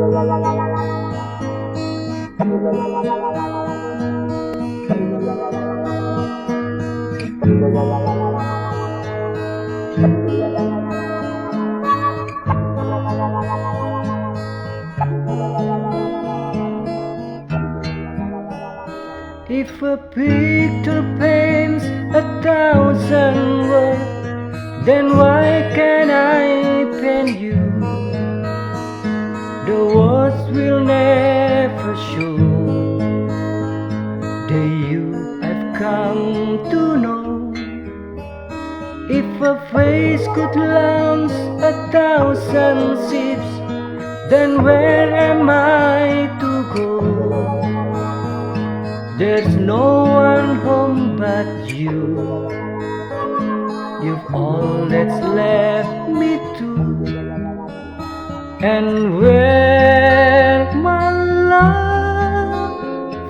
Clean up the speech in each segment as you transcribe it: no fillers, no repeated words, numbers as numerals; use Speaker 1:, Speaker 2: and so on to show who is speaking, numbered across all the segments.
Speaker 1: If a picture paints 1,000 words, then why can't I paint you? The words will never show the you I've come to know. If a face could launch 1,000 ships, then where am I to go? There's no one home but you. You've all that's left me to. And where my love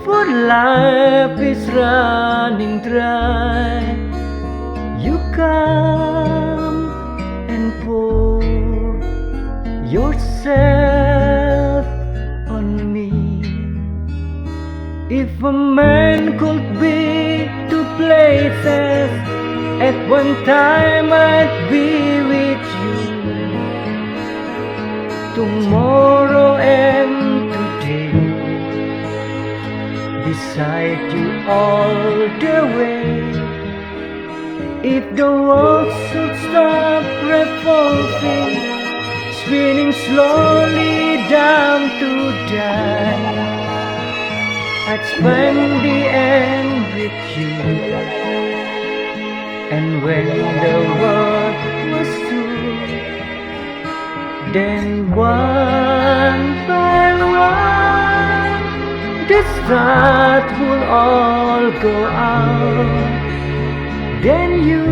Speaker 1: for life is running dry, you come and pour yourself on me. If a man could be two places at one time, I'd be with you. Tomorrow and today, beside you all the way. If the world should stop revolving, spinning slowly down to die, I'd spend the end with you. And when the world was through, then one by one the stars will all go out. Then you